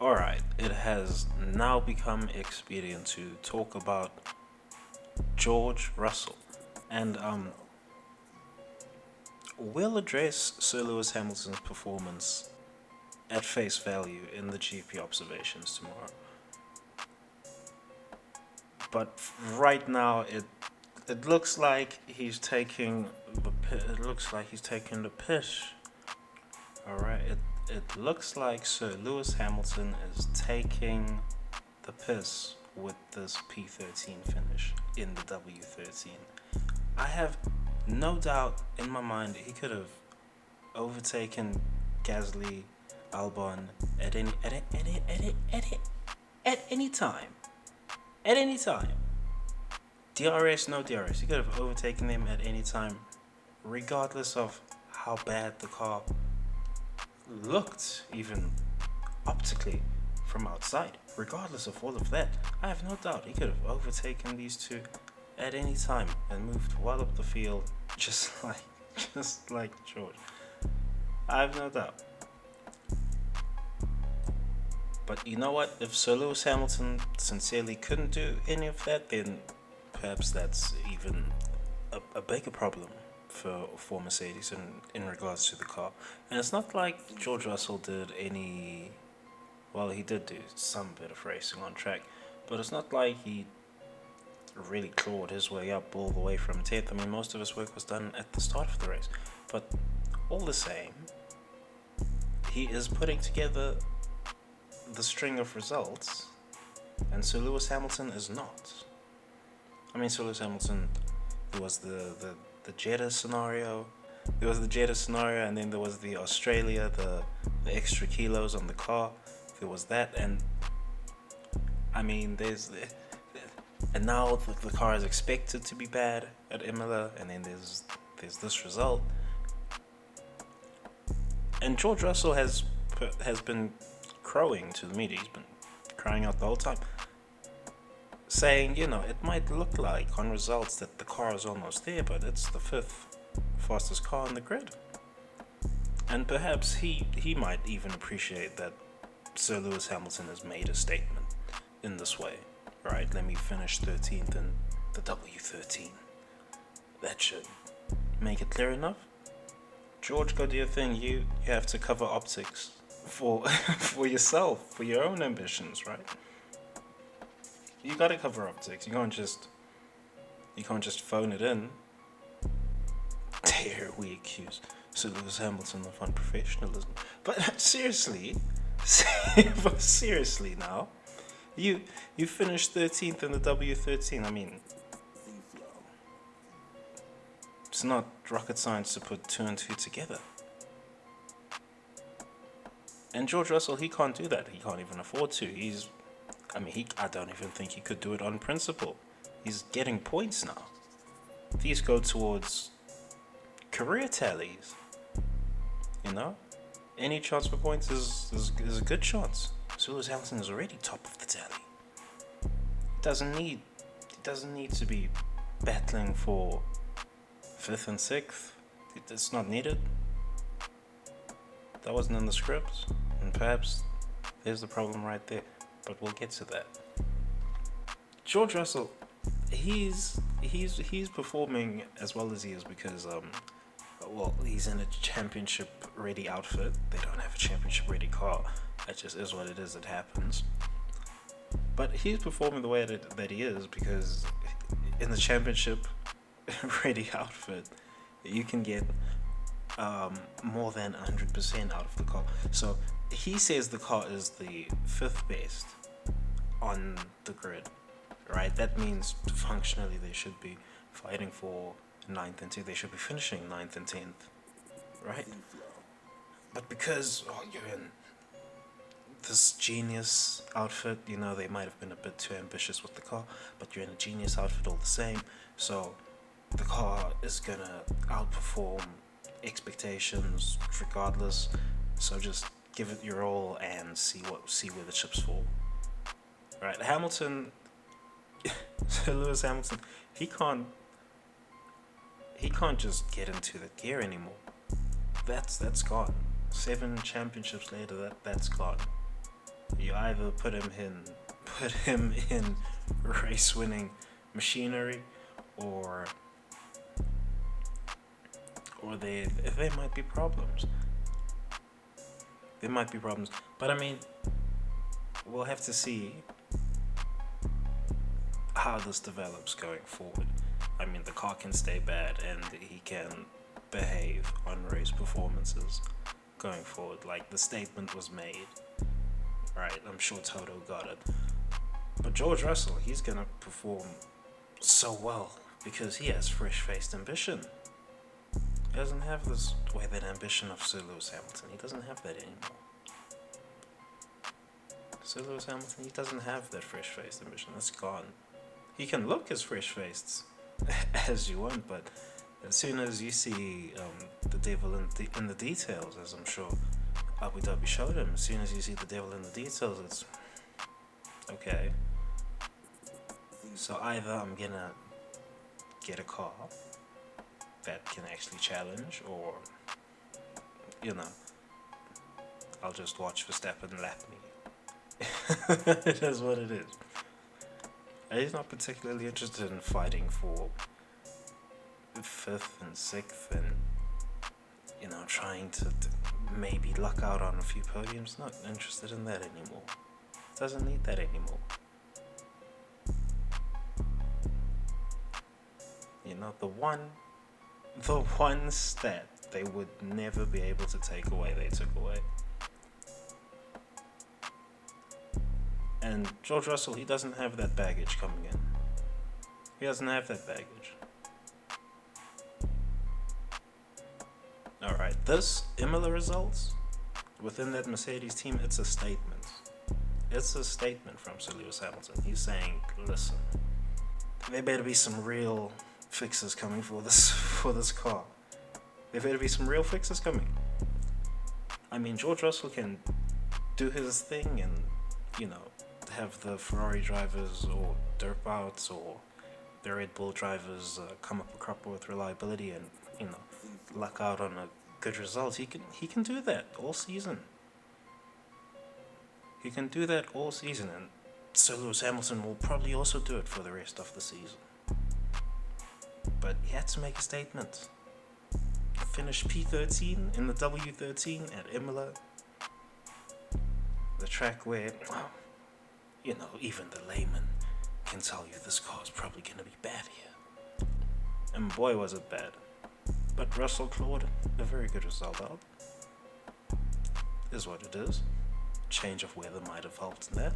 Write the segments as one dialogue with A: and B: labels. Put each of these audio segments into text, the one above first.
A: Alright, it has now become expedient to talk about George Russell. And we'll address Sir Lewis Hamilton's performance at face value in the GP observations tomorrow. But right now, it looks like he's taking it looks like he's taking the piss. All right, it looks like Sir Lewis Hamilton is taking the piss with this P13 finish in the W13. I have no doubt in my mind he could have overtaken Gasly, Albon at any time. At any time. DRS, no DRS. He could have overtaken them at any time, regardless of how bad the car looked, even optically from outside. Regardless of all of that, I have no doubt he could have overtaken these two at any time and moved well up the field, just like George. I have no doubt. But you know what? If Sir Lewis Hamilton sincerely couldn't do any of that, then perhaps that's even a bigger problem for Mercedes in regards to the car. And it's not like George Russell did any. Well, he did do some bit of racing on track, but it's not like he really clawed his way up all the way from 10th. I mean, most of his work was done at the start of the race. But all the same, he is putting together the string of results, and Sir Lewis Hamilton is not. I mean, Sir Lewis Hamilton, there was the Jeddah scenario. There was the Jeddah scenario, and then there was the Australia, the extra kilos on the car. There was that, and I mean, and now the car is expected to be bad at Imola, and then there's this result. And George Russell has been crowing to the media. He's been crying out the whole time, saying, it might look like on results that the car is almost there, but it's the fifth fastest car on the grid. And perhaps he might even appreciate that Sir Lewis Hamilton has made a statement in this way. Right, let me finish 13th in the W13. That should make it clear enough. George, go do your thing. You have to cover optics for for yourself, for your own ambitions, right? You gotta cover optics. You can't just phone it in. Dare we accuse Sir Lewis Hamilton of unprofessionalism? But seriously, seriously now, you finished 13th in the W13. I mean, it's not rocket science to put two and two together. And George Russell, he can't do that. He can't even afford to. I don't even think he could do it on principle. He's getting points now. These go towards career tallies. Any chance for points is a good chance. So Lewis Hamilton is already top of the tally. He doesn't need to be battling for fifth and sixth. It's not needed. That wasn't in the script, and perhaps there's the problem right there. But we'll get to that. George Russell, he's performing as well as he is because he's in a championship ready outfit. They don't have a championship ready car. That just is what it is. It happens. But he's performing the way that he is because in the championship ready outfit, you can get more than 100% out of the car. So he says the car is the fifth best on the grid, right? That means functionally they should be fighting for 9th and 10th. They should be finishing 9th and 10th, right? But because you're in this genius outfit, they might have been a bit too ambitious with the car, but you're in a genius outfit all the same. So the car is gonna outperform expectations regardless. So just give it your all and see where the chips fall. Right, Hamilton, Lewis Hamilton, he can't just get into the gear anymore. That's gone. 7 championships later, that's gone. You either put him in race winning machinery, or there might be problems. There might be problems, but I mean, we'll have to see how this develops going forward. I mean, the car can stay bad and he can behave on race performances going forward. Like, the statement was made, right? I'm sure Toto got it. But George Russell, he's gonna perform so well because he has fresh-faced ambition. He doesn't have that ambition of Sir Lewis Hamilton. He doesn't have that anymore. Sir Lewis Hamilton, he doesn't have that fresh-faced ambition. That's gone. He can look as fresh-faced as you want, but as soon as you see the devil in the details, as I'm sure Abu Dhabi showed him, as soon as you see the devil in the details, it's okay. So either I'm gonna get a car that can actually challenge, or I'll just watch Verstappen lap me. It is what it is. And he's not particularly interested in fighting for 5th and 6th and trying to maybe luck out on a few podiums. Not interested in that anymore. Doesn't need that anymore. The one stat they would never be able to take away, they took away. And George Russell, he doesn't have that baggage coming in. He doesn't have that baggage. Alright, this Imola results within that Mercedes team, it's a statement. It's a statement from Sir Lewis Hamilton. He's saying, listen, there better be some real fixes coming for this car. There better be some real fixes coming. I mean, George Russell can do his thing and, have the Ferrari drivers or dirt outs or the Red Bull drivers come up a crop with reliability and, luck out on a good result. He can do that all season. He can do that all season, and Sir Lewis Hamilton will probably also do it for the rest of the season. But he had to make a statement. Finish P13 in the W13 at Imola. The track where, even the layman can tell you this car is probably going to be bad here. And boy, was it bad. But Russell clawed a very good result out. Is what it is. Change of weather might have helped in that.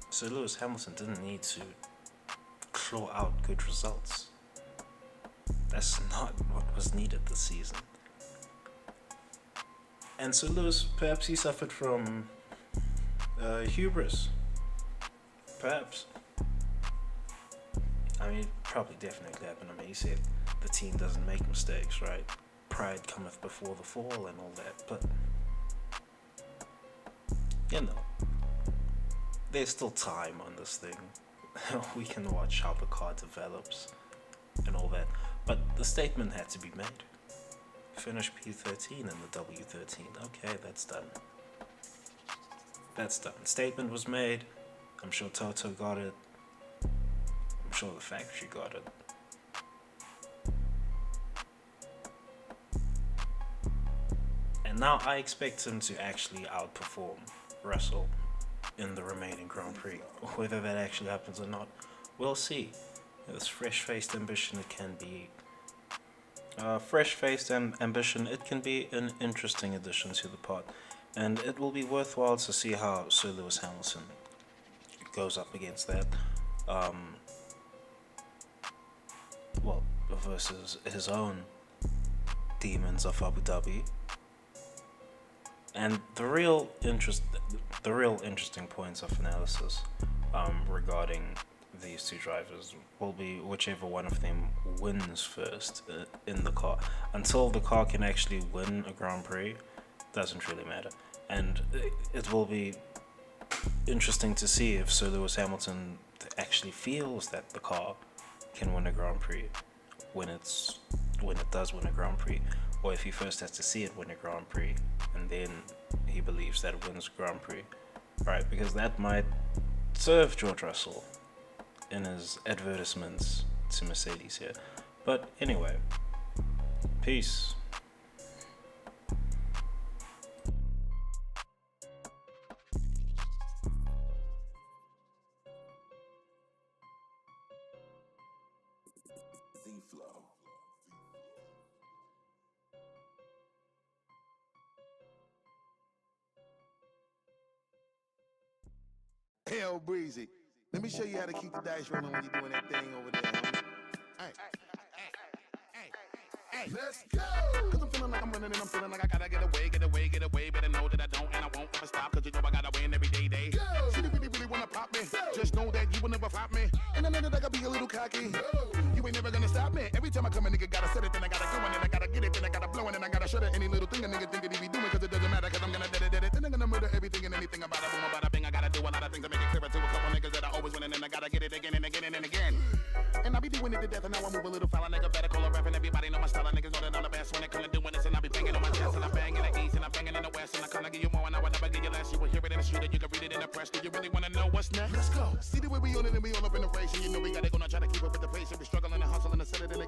A: Sir Lewis Hamilton didn't need to claw out good results. That's not what was needed this season. And Sir Lewis, perhaps he suffered from hubris. Perhaps. I mean, it probably definitely happened. I mean, he said the team doesn't make mistakes, right? Pride cometh before the fall and all that. But, there's still time on this thing. We can watch how the car develops and all that. But the statement had to be made. Finish P13 in the W13. Okay, that's done. That's done. Statement was made. I'm sure Toto got it. I'm sure the factory got it. And now I expect him to actually outperform Russell in the remaining Grand Prix. Whether that actually happens or not, we'll see. This fresh-faced ambition, it can be ambition, it can be an interesting addition to the pot, and it will be worthwhile to see how Sir Lewis Hamilton goes up against that. Versus his own demons of Abu Dhabi. And the real interesting points of analysis regarding these two drivers will be whichever one of them wins first in the car. Until the car can actually win a Grand Prix, doesn't really matter. And it will be interesting to see if Sir Lewis Hamilton actually feels that the car can win a Grand Prix when it does win a Grand Prix, or if he first has to see it win a Grand Prix, and then he believes that it wins Grand Prix, right? Because that might serve George Russell in his advertisements to Mercedes here. But anyway, peace.
B: Hell breezy. Let me show you how to keep the dice rolling when you're doing that thing over there, homie. Hey, let's go! Cause I'm feeling like I'm running and I'm feeling like I gotta get away. Better know that I don't and I won't ever stop. Cause you know I gotta win every day. Go! See, you really wanna pop me. Go! Just know that you will never flop me. And I know that I gotta be a little cocky. Go! You ain't never gonna stop me. Every time I come a nigga gotta set it, then I gotta go and then I gotta get it, then I gotta blow and then I gotta shut it. Any little thing a nigga think that he be doing, cause it doesn't matter, cause I'm gonna dead it. Then I'm gonna murder everything and anything about it. Boom, about a bing. I gotta do a lot of things to make it clearer to a couple niggas that I always win and then I gotta get it again and again and again. And I be doing it to death and now I move a little foul. Nigga better call a rap and everybody know my style. Niggas know that I'm the best when it comes to doing this and I be banging on my chest and I'm banging in the east and I'm banging in the west and I can't give you more and I will never give you less. You will hear it in the street and you can read it in the press. Do you really wanna know what's next? Let's go. See the way we on it and we all up in the race and you know we gotta go now try to keep up with the pace and we struggling and hustling and set it in the